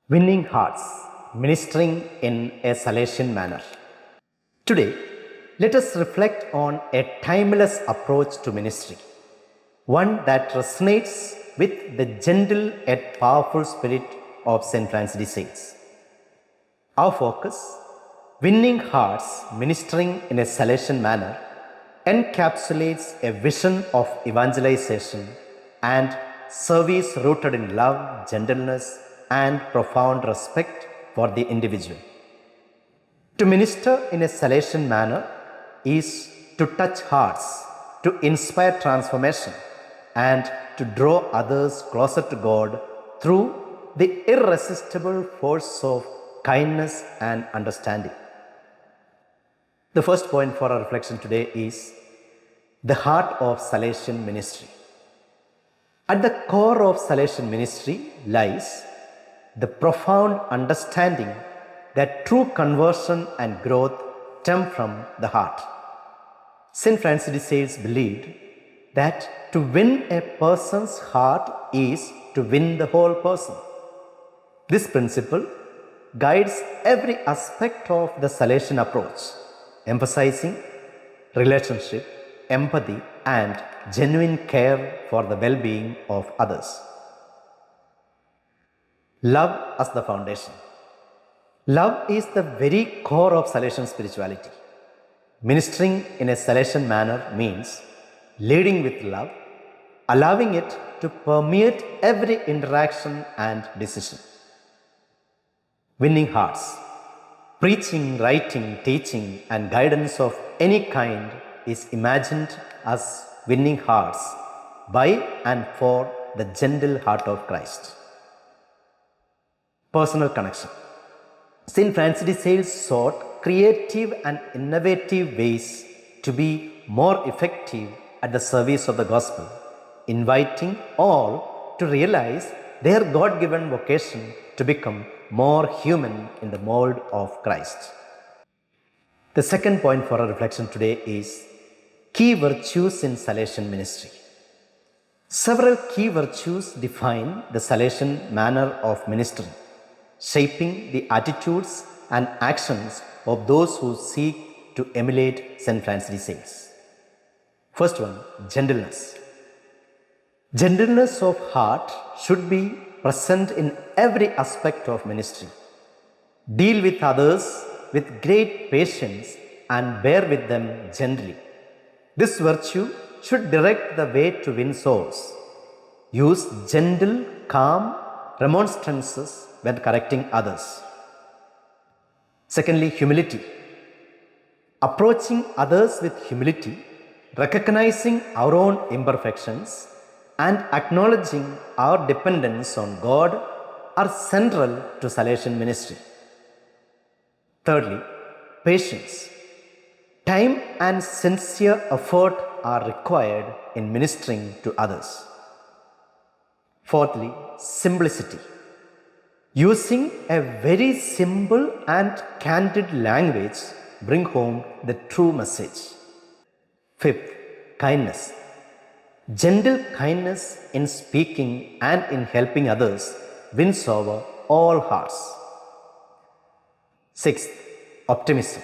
Winning hearts, ministering in a Salesian manner. Today, let us reflect on a timeless approach to ministry, one that resonates with the gentle yet powerful spirit of St. Francis de Sales. Our focus, winning hearts, ministering in a Salesian manner, encapsulates a vision of evangelization and service rooted in love, gentleness, and profound respect for the individual. To minister in a Salesian manner is to touch hearts, to inspire transformation, and to draw others closer to God through the irresistible force of kindness and understanding. The first point for our reflection today is the heart of Salesian ministry. At the core of Salesian ministry lies the profound understanding that true conversion and growth stem from the heart. St. Francis de Sales believed that to win a person's heart is to win the whole person. This principle guides every aspect of the Salesian approach, emphasizing relationship, empathy, and genuine care for the well-being of others. Love as the foundation. Love is the very core of Salesian spirituality. Ministering in a Salesian manner means leading with love, allowing it to permeate every interaction and decision. Winning hearts. Preaching, writing, teaching, and guidance of any kind is imagined as winning hearts by and for the gentle heart of Christ. Personal connection. St. Francis de Sales sought creative and innovative ways to be more effective at the service of the gospel, inviting all to realize their God-given vocation to become more human in the mold of Christ. The second point for our reflection today is key virtues in Salesian ministry. Several key virtues define the Salesian manner of ministry, shaping the attitudes and actions of those who seek to emulate St. Francis de Sales. First one, gentleness. Gentleness of heart should be present in every aspect of ministry. Deal with others with great patience and bear with them gently. This virtue should direct the way to win souls. Use gentle, calm remonstrances when correcting others. Secondly, humility. Approaching others with humility, recognizing our own imperfections, and acknowledging our dependence on God are central to Salesian ministry. Thirdly, patience. Time and sincere effort are required in ministering to others. Fourthly, simplicity. Using a very simple and candid language bring home the true message. Fifth, kindness. Gentle kindness in speaking and in helping others wins over all hearts. Sixth, optimism.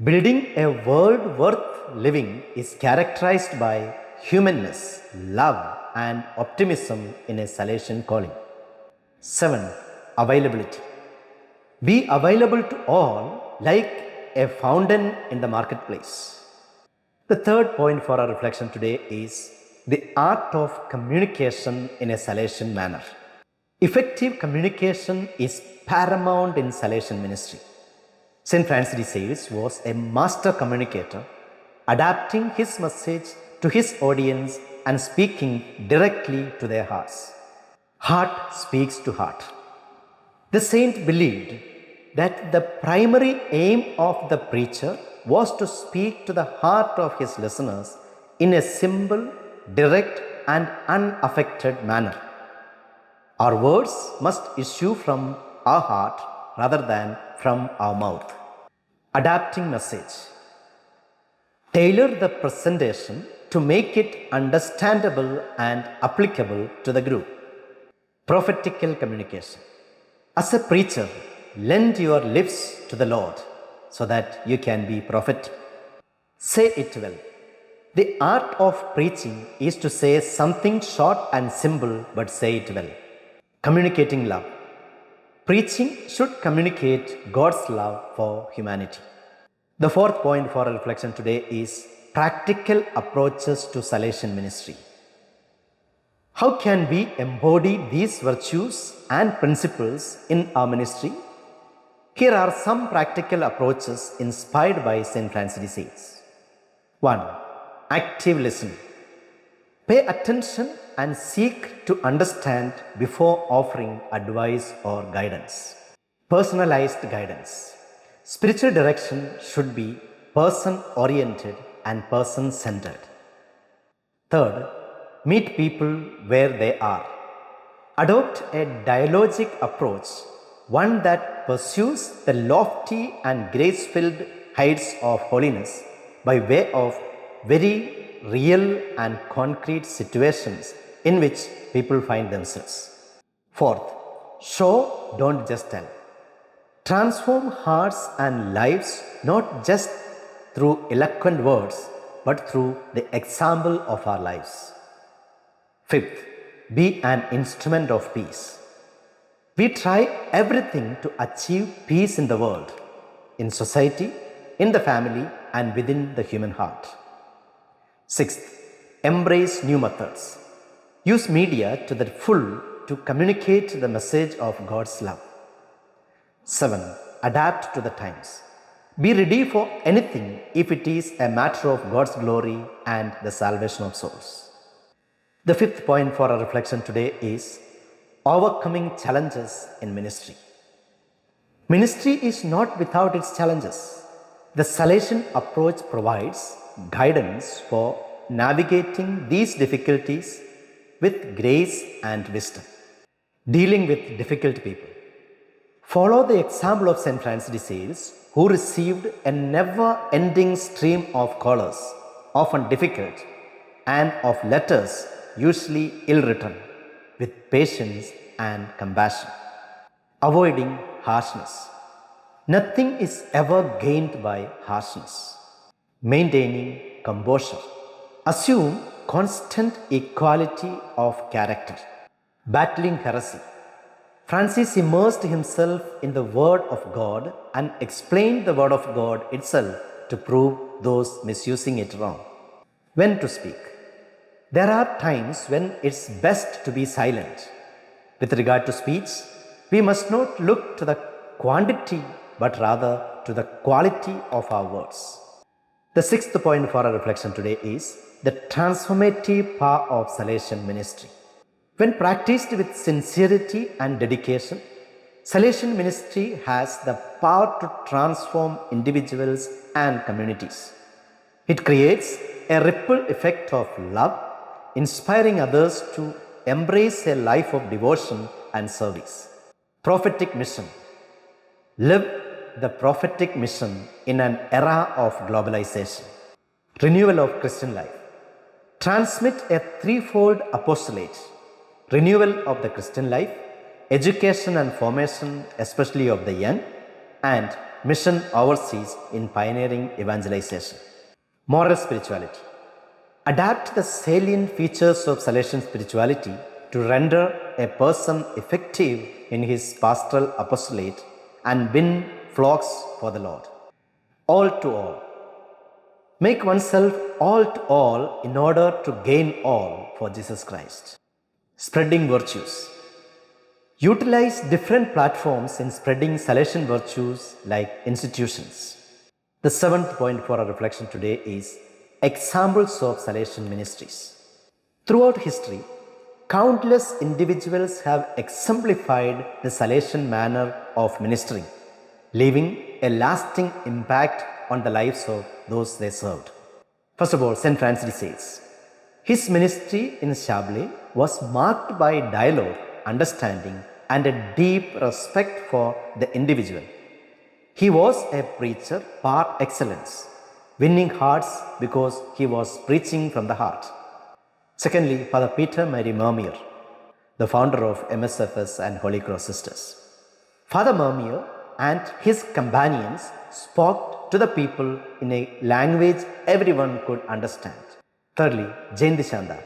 Building a world worth living is characterized by humanness, love, and optimism in a Salesian calling. 7. Availability. Be available to all like a fountain in the marketplace. The third point for our reflection today is the art of communication in a Salesian manner. Effective communication is paramount in Salesian ministry. St. Francis de Sales was a master communicator, adapting his message to his audience and speaking directly to their hearts. Heart speaks to heart. The saint believed that the primary aim of the preacher was to speak to the heart of his listeners in a simple, direct, and unaffected manner. Our words must issue from our heart rather than from our mouth. Adapting message. Tailor the presentation to make it understandable and applicable to the group. Prophetical communication. As a preacher, lend your lips to the Lord so that you can be prophetic. Say it well. The art of preaching is to say something short and simple, but say it well. Communicating love. Preaching should communicate God's love for humanity. The fourth point for our reflection today is practical approaches to Salesian ministry. How can we embody these virtues and principles in our ministry? Here are some practical approaches inspired by St. Francis de Sales. 1. Active listening. Pay attention and seek to understand before offering advice or guidance. Personalized guidance. Spiritual direction should be person-oriented and person-centered. Third, meet people where they are. Adopt a dialogic approach, one that pursues the lofty and grace-filled heights of holiness by way of very real and concrete situations in which people find themselves. Fourth, show, don't just tell. Transform hearts and lives not just through eloquent words, but through the example of our lives. Fifth, be an instrument of peace. We try everything to achieve peace in the world, in society, in the family, and within the human heart. Sixth, embrace new methods. Use media to the full to communicate the message of God's love. 7. Adapt to the times. Be ready for anything if it is a matter of God's glory and the salvation of souls. The fifth point for our reflection today is overcoming challenges in ministry. Ministry is not without its challenges. The Salesian approach provides guidance for navigating these difficulties with grace and wisdom. Dealing with difficult people. Follow the example of St. Francis de Sales, who received a never-ending stream of callers, often difficult, and of letters usually ill-written, with patience and compassion. Avoiding harshness. Nothing is ever gained by harshness. Maintaining composure. Assume constant equality of character. Battling heresy. Francis immersed himself in the Word of God and explained the Word of God itself to prove those misusing it wrong. When to speak. There are times when it's best to be silent. With regard to speech, we must not look to the quantity but rather to the quality of our words. The sixth point for our reflection today is the transformative power of Salesian ministry. When practiced with sincerity and dedication, Salesian ministry has the power to transform individuals and communities. It creates a ripple effect of love, inspiring others to embrace a life of devotion and service. Prophetic mission. Live the prophetic mission in an era of globalization. Renewal of Christian life. Transmit a threefold apostolate. Renewal of the Christian life, education and formation, especially of the young, and mission overseas in pioneering evangelization. Moral spirituality. Adapt the salient features of Salesian spirituality to render a person effective in his pastoral apostolate and win flocks for the Lord. All to all. Make oneself all to all in order to gain all for Jesus Christ. Spreading virtues. Utilize different platforms in spreading Salesian virtues like institutions. The seventh point for our reflection today is examples of Salesian ministries. Throughout history, countless individuals have exemplified the Salesian manner of ministering, leaving a lasting impact on the lives of those they served. First of all, St. Francis de Sales. His ministry in Chablais was marked by dialogue, understanding, and a deep respect for the individual. He was a preacher par excellence, winning hearts because he was preaching from the heart. Secondly, Father Peter Mary Mermier, the founder of MSFS and Holy Cross Sisters. Father Mermier and his companions spoke to the people in a language everyone could understand. Thirdly, Jayanti Chandal.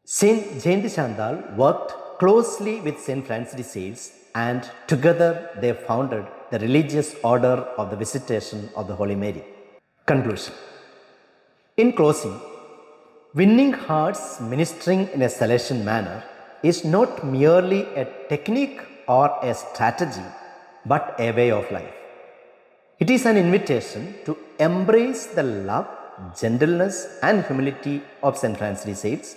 Saint Jayanti Chandal worked closely with Saint Francis de Sales, and together they founded the religious order of the Visitation of the Holy Mary. Conclusion. In closing, winning hearts ministering in a Salesian manner is not merely a technique or a strategy, but a way of life. It is an invitation to embrace the love, gentleness, and humility of St. Francis de Sales,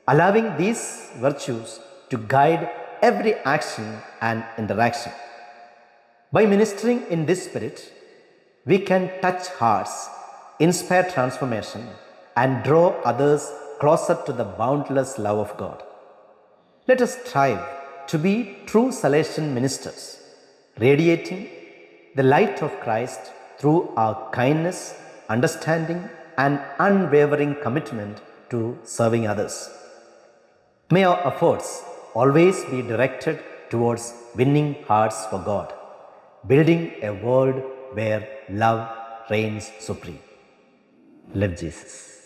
allowing these virtues to guide every action and interaction. By ministering in this spirit, we can touch hearts, inspire transformation, and draw others closer to the boundless love of God. Let us strive to be true Salesian ministers, radiating the light of Christ through our kindness, understanding, and unwavering commitment to serving others. May our efforts always be directed towards winning hearts for God, building a world where love reigns supreme. Live Jesus.